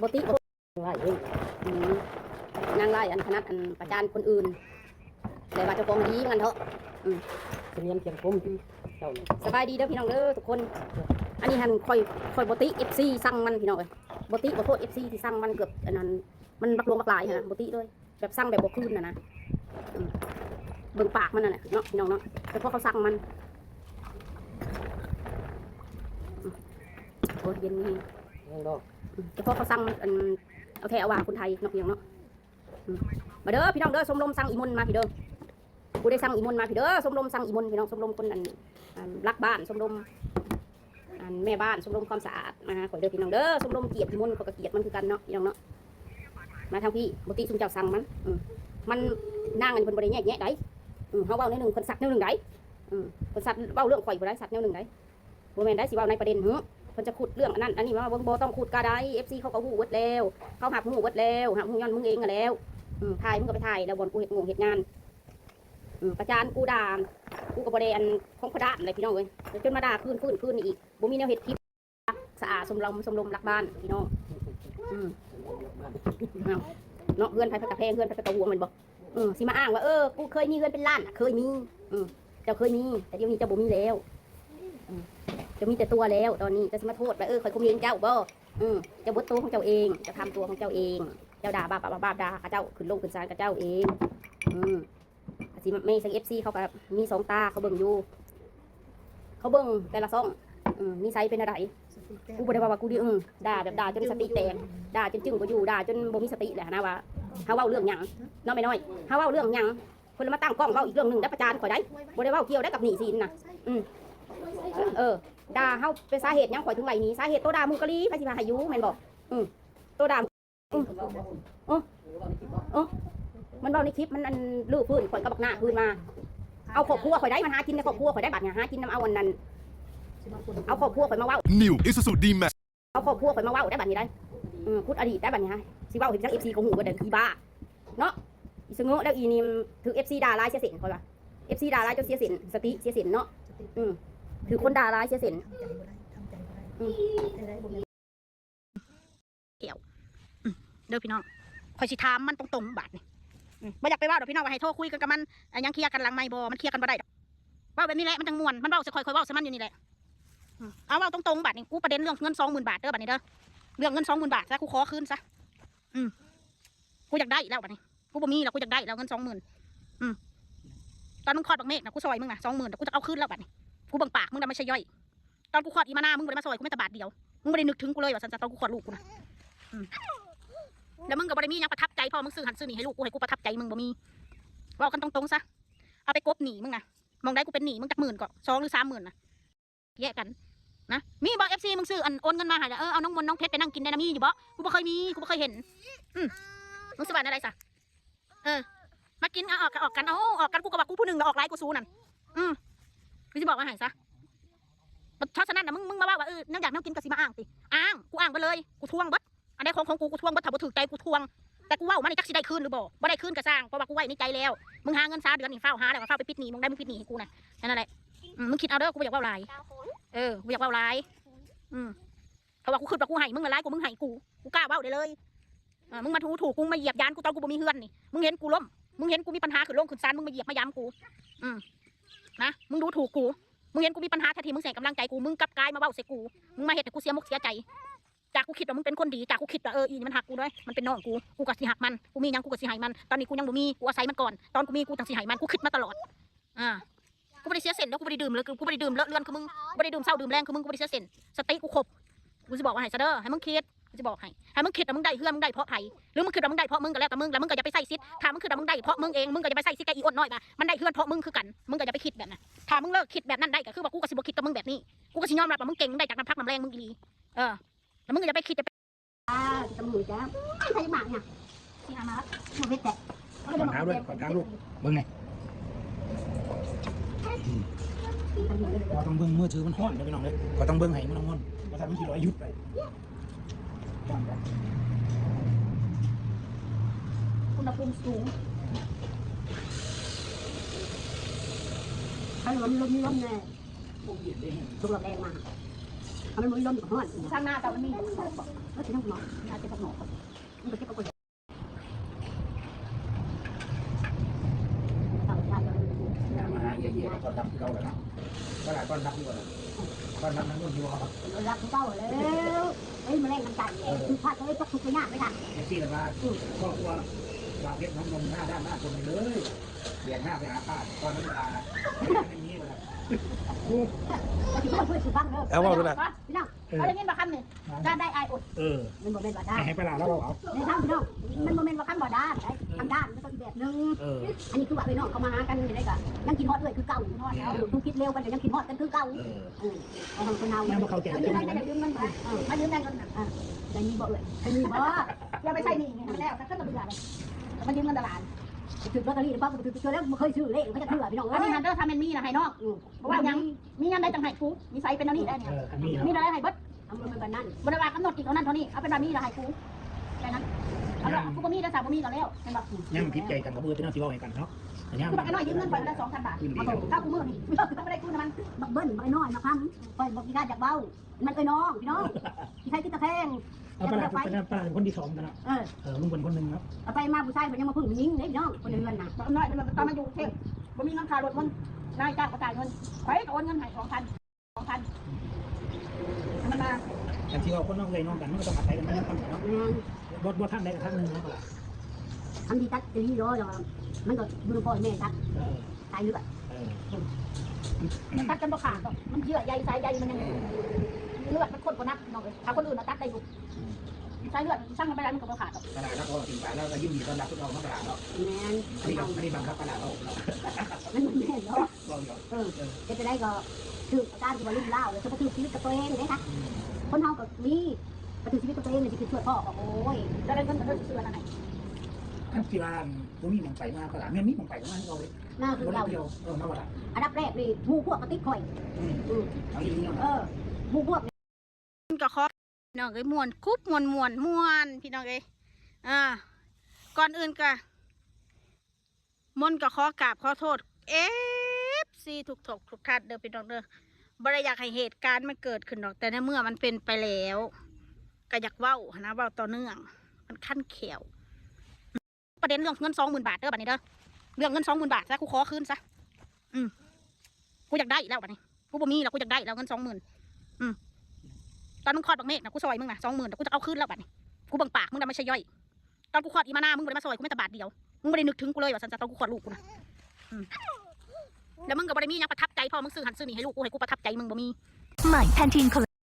บติไล่นางไล่อันคณะอันประจานคนอื่นแต่ว่าเจ้าของดีมันเถอะเสียงเสียงผมสบายดีเด้อพี่น้องเด้อทุกคนอันนี้หันคอยบติ FC สั่งมันพี่น้องเลยบติขอโทษ FC ที่สั่งมันเกือบอันนั้นมันบักลงบักหลายนะบติด้วยแบบสั่งแบบบ่คืนนะเบิ่งปากมันน่ะเนาะพี่น้องเนาะแต่พอเขาสั่งมันโอ้ยเย็นนี่แต่พอเขาสั่งมันเอาแท้เอาว่าคนไทยเนาะพี่น้องเนาะมาเด้อพี่น้องเด้อสมรมสั่งอีมนมาพี่เด้อกูได้สั่งอีมนมาพี่เด้อสมรมสั่งอีมนพี่น้องสมรมคนอันรักบ้านสมรมแม่บ้านสมรมความสะอาดมาขอเด้อพี่น้องเด้อสมรมเกียรติอีมนเขาก็เกียรติมันคือกันเนาะพี่น้องเนาะมาทางพี่บติสุนเจ้าสั่งมันนั่งอันคนบริแยกแยะได้เขาเว้าในหนึ่งคนสัตว์ในหนึ่งได้คนสัตว์เว้าเรื่องข่อยบ่ได้สัตว์ในหนึ่งได้บ่แม่นได้สิเว้าในประเด็นคนจะขุดเรื่องอันนั้นอันนี้ว่าบ่ต้องขุดกาได้ FC เขาก็หู้วัดแล้วเขาหักหูวัดแล้วหักหูย้อนมึงเองแล้วถ่ายมึงก็ไปถ่ายแล้วบนกูเฮ็ดงงเฮ็ดงานประจานกูด่ากูก็บ่ได้อันของพระดาอะไรพี่น้องเอ้ยจนมาด่าคืนนี่อีกบ่มีแนวเฮ็ดคลิปสะอาดสมรมรักบ้านพี่น้องเนาะเพื่อนไผกระแพงเพื่อนไผกระวงมันบอกสิมาอ้างว่ากูเคยมีเงินเป็นล้านเคยมีเจ้าเคยมีแต่เดี๋ยวนี้เจ้าบ่มีแล้วจะมีแต่ตัวแล้วตอนนี้จะมาโทษว่าข่อยคุมเลี้ยงเจ้าบ่เจ้าบดตัวของเจ้าเองจะทำตัวของเจ้าเองเจ้าด่าบาปด่าเจ้าขึ้นลงขึ้นศาลกับเจ้าเองสิไม่ใช่ FC เขาแบบมี2ตาเขาเบิ่งอยู่เขาเบิ่งแต่ละซ่องนิสัยเป็นอะไรกูบ่ได้ว่ากูดีด่าแบบด่าจนสติแตกด่าจนจึ้งบ่อยู่ด่าจนบ่มีสติแหละนะว่าเฮาเว้าเรื่องหยังน้อยไม่น้อยเฮาเว้าเรื่องหยังคนมาตั้งกล้องเว้าอีกเรื่องนึงได้ประจานข่อยได้บ่ได้เว้าเกี่ยวได้กับหนี้สินน่ะด่าเฮาเป็นสาเหตุหยังข่อยถึงไหลนี้สาเหตุตัวด่ามึงกะลีไปสิมาให้อยู่แม่นบ่ตัวด่ามันเว้าในคลิปมันอันลื้อพื้นข่อยก็บักหน้าพื้นมาเอาครอบครัวข่อยได้มันหากินในครอบครัวข่อยได้บัดเนี่ยหากินนำเอาอันนั้นเอาครอบครัวข่อยมาเว้า New Isuzu D-Max เอาครอบครัวข่อยมาเว้าได้บัดนี้ได้พูดอดีตได้บัดนี้ฮะสิเว้าเห็นจัง FC ของหูก็ได้อีบ้าเนาะอีสงแล้วอีนี่ถือ FC ด่าร้ายเสียเสินข่อยว่า FC ด่าร้ายจนเสียสินสติเสียสินเนาะถือคนด่าร้ายเสียสินเกี่ยวเด้อพี่น้องคอยสิถามมันตรงๆบาดนี่บ่อยากไปว่าดอกพี่น้องว่าให้โทรคุยกันกับมันยังเคลียร์กันหลังไมค์บ่มันเคลียร์กันบ่ได้ดอกว่าแบบนี้แหละมันจังม่วนมันเว้าสิคอยเว้าซะมันอยู่นี่แหละเอาเว้าตรงๆบาดนี่กูประเด็นเรื่องเงิน 20,000 บาทเด้อบาดนี้เด้อเรื่องเงิน 20,000 บาทซะกูขอคืนซะกูอยากได้แล้วบาดนี้กูบ่มีแล้วกูอยากได้แล้วเงิน 20,000ตอนมึงคลอดบักเมฆนะกูซอยมึงนะ20,000แต่กูจะเอาคืนแล้วบาดนี้กูบังปากมึงน่ะไม่ใช่ย่อยตอนกูคลอดอีมานามึงบ่ได้มาซอยกูไม่แต่บาทเดียวมึงบ่ได้นึกถึงกูเลยว่าสันตอนกูคลอดลูกกูนะแล้วมึงก็บ่ได้มียังประทับใจพอมึงซื้อหันซื้อนี่ให้ลูกกูให้กูประทับใจมึงบ่มีว่ากันตรงๆซะเอาไปกบหนีมึงนะมองได้กูเป็นหนีมึงจัก10,000ก็2 หรือ 30,000นะแยกกันนะมีบอก FC มึงซื้อโอนเงินมาให้เอาน้องมนน้องเพชรไปนั่งกินได้นะมีอยู่บ่กูบ่เคยมีกูบ่เคยเห็นมึงสิว่าอะไรซะมากินออกกันออกกันกูก็ว่ากูผู้หนึ่งแล้วออกไลน์กูซูนั่นกูสิบอกว่าให้ซะเพราะฉะนั้นนะมึงมาว่าน้ำอยากน้ำกินกะสิมาอ้างติอ้างกูอ้างไปเลยกูทวงบัดอันใดของกูทวงบัดถ้าบ่ถือใจกูทวงแต่กูว่ามันจักสิได้คืนหรือบ่ได้คืนก็สร้างเพราะว่ากูไว้ในใจแล้วมึงหาเงิน3 เดือนนี่เฝ้าหาแล้วก็เฝ้าไปปิดหนี้มึงได้มึงปิดหนี้ให้กูน่ะนั่นแหละมึงคิดเอาเด้อกูอยากว่าลายกูอยากว่าลายเพราะว่ากูคิดว่ากูให้มึงละลายกูมึงให้กูกล้าว่าได้เลยมึงมาถูกกูมาเหยียบยานกูตอนกูบ่มีเฮือนนี่มึงเห็นกูล้มมึงเห็นกูมีปัญหาขึ้นลงขึ้นซานมึงมาเหยียบมาย้ำกูนะมึงดูถูกกูมึงเห็นกูมีปัญหาแท้ที่มึงใส่กำลังใจกูมึงกลับกายมาเบ้าใส่กูมึงมาเห็นแต่กูเสียมกเสียใจจากกูคิดว่ามึงเป็นคนดีจากกูคิดว่าอีนี่มันหักกูด้วยมันเป็นน้องกูก็สิหักมันกูมียังกูก็สิให้มันตอนนี้กูยังบ่มีกูอาศัยมันก่อนตอนกูมีกูจังสิให้มันกูคิดมาตลอดกูไม่ได้เสียเส้นแล้วกูไม่ได้ดื่มเลยกูไม่ได้ดื่มเลอะเลือนคือมึงกูไม่ได้ดื่มเศร้าดื่มแรงคือมึงกูไม่ได้เสียเส้นสติกูครบกูจะบอกว่าให้ซะเด้อให้มึงคิดกูจะบอกให้มึงคิดว่ามึงได้เฮือมึงได้เพราะไผหรือมึงคิดว่ามึงได้เพราะมึงก็แล้วแต่มึงแล้วมึงก็อย่าไปใส่ซิดถ้ามึงคิดว่ามึงได้เพราะมึงเองมึงก็อย่าไปใส่ซิดกับอีอดน้อยป่ะมันได้เฮือนเพราะมึงคือกันมึงก็อย่าไปคิดแบบนั้นถ้ามึงเลิกคิดแบบนั้นได้ก็คือว่ากูก็สิบ่คิดกับมึงแบบนี้กูก็สิยอมรับว่ามึงเก่งมึงได้จากน้ำพักน้ำแรงมึงดีแล้วมึงก็อย่าไปคิดจะตำรวจจ้าใครหมากเนี่ยที่หามาหมดเพชรแต่ขอเท้าด้วยขอเท้าลูกเบิ้งไงก็ต้องเบิ้งมือถือมันห้อนเลยพี่น้องเลยก็ต้องเบิ้งให้มันห้อนก็ทำให้ขี้ร้อยยุดไปอุณหภูมิสูงถ้าลมแน่ลมแรงมาก ทำมันร้อนอยู่ห้อน ข้างหน้าแต่มันมี ก็จะต้องหนอน น่าจะพกหนอก มันก็เก็บเอาไป มาหาเยี่ยๆตอนรับที่เราเลยนะก็หลายตอนรับดีกว่าตอนรับนั่งนู่นอยู่ครับ รับเต้าแล้วเฮ้ยมาเล่นมันกันคือพลาดเลยต้องทุกข์ไปยากไม่ทัน แท็กซี่เลยว่าครอบครัววางเพชรน้องนมหน้าด้านหน้าคนเลยเบี่ยงหน้าไปหาป้าตอนนั้นไม่มีเลย เพื่อนสุภาพเด้อ เอาว่าดูนะ พี่น้อง เขาได้ยินมาคำหนึ่งได้ไออด มันบ่เป็นว่าได้ ให้ไปลาแล้วเราเอา ในทางพี่น้องมันบ่เป็นว่าคำบ่ได้ทำด้านมันต้องแบบนึงอันนี้คือว่าพี่น้องเขามาหากันได้ก็ยังกินฮอดเลยคือเก่าฮอดแล้วทุกคิดเร็วกันแต่ยังกินฮอดกันคือเก่าเอาทางคนเอา ยังไม่เข้าใจ มายืมได้ยืมเงินมายืมได้เงิน แต่นี่บ่เลยแต่นี่บ่ อย่าไปใช้หนี้ไงมันแล้วก็ต้องเบื่อเลยมันยืมเงินตลาด ถือลอตเตอรี่ป้าถือเจอแล้วบ่เคยซื้อเลขเขาจะถือพี่น้อง อัน เอ้ นี้ ย ฮันเดอร์ทำเป็นมีนะให้นอกเพราะว่ายังมียังได้จังไห้กูมีไซเป็นอันนี้ได้เนี่ยมีอะไรให้เบิด เอามันกันนั่น บริวารกำหนดกี่เท่านั้นเท่านี้เอาเป็นแบบนี้ละให้กูแค่นั้นเอาละกูก็มีได้สามกูมีก็แล้วเห็นปะ ยังพิจัยกันกับมือที่น่าจะว่ากันเนาะยัง กูบอกไอ้น้อยยืมเงินไปได้2,000 บาทถ้ากูมือนี่ไม่ได้กูนะมัน บักเบิ้ลบักน้อยมาค้ำคอยบอกพี่ได้จากเบ้ามันเอ้ยน้องพี่น้องพี่ชายที่ตะแคง เอาปลาเป็นคนที่สองกันแล้วลุงเป็นคนหนึ่งครับ เอาไปมาผู้ชายมันยังมาพึ่งยิงเลยพี่น้องคนเดือนน่ะ น้อยมันตอนมาอยู่เทพกูมีเงินค่ารถมันนายจ้างกระจายเงินไปโอนเงินให้2,000มันมา แต่ที่เราคนน้องเลยน้องกันมันก็ต้องอาศัยกันไม่ต้องทำเนาะรถท่านใดกับท่านหนึ่งเนาะ ทำดีตัดจะดีร้อยมันก็ดูพ่อแม่ตัดตายเลือด ตัดกันบ่ขาดมันเยื่อใยสายใยมันยังเลือดมันข้นกว่านักน้องเลยถ้าคนอื่นตัดได้อยู่สายเลือดช่างมันไปได้มันก็บ่ขาด ตลาดแล้วก็ถึงไปแล้วก็ยิ้มดีตอนรับทุกเราตลาดเนาะ แม่น อันนี้บังคับตลาดเรา มันแม่นเนาะจะได้ก็คือการที่ว่าลุ่มเล่าเลยจะมาถือชีวิตกับตัวเองได้ค่ะคนเฮาก็มีมาถือชีวิตกับตัวเองเลยจะคือช่วยพ่อบอกโอ้ย จะได้เงินจะได้ซื้ออะไรไหน ท่านกีฬาตัวนี้มันไปมาตลาดเนี่ยมีมันไปมาให้เราเลย น่าคือเรา เดียวมาว่า อันดับแรกนี่หมู่พวกกระติกข่อย เอาอีกนี่ หมู่พวก ก็ขอพี่น้องเอ้ยม่วนคุบม่วนพี่น้องเอ้ยก่อนอื่นก็มนก็ขอกราบขอโทษซีทุกท่านเด้อพี่น้องเด้อบริอยากให้เหตุการณ์มันเกิดขึ้นหรอกแต่ในเมื่อมันเป็นไปแล้วก็อยากเว้านะเว้าต่อเนื่องมันขั้นเขียวประเด็นเรื่องเงิน20,000 บาทเด้อบัดนี้เด้อเรื่องเงิน20,000 บาทซะกูขอคืนซะกูอยากได้แล้วบัดนี้กูบ่มีแล้วกูอยากได้แล้วเงิน20,000ตอนมึงคลอดบักเมฆนะกูซอยมึงนะ20,000แต่กูจะเอาคืนแล้วบัดนี้กูบังปากมึงน่ะไม่ใช่ย่อยตอนกูคลอดอีมานามึงบ่ได้มาซอยกูไม่แต่บาทเดียวมึงบ่ได้นึกถึงกูเลยว่าสันจะตอนกูคลอดลูกกูนะแล้วมึงก็บ่ได้มีหยังประทับใจพอมึงซื้อหันซื้อนี่ให้ลูกกูให้กูประทับใจมึงบ่มี ใหม่แพนทีน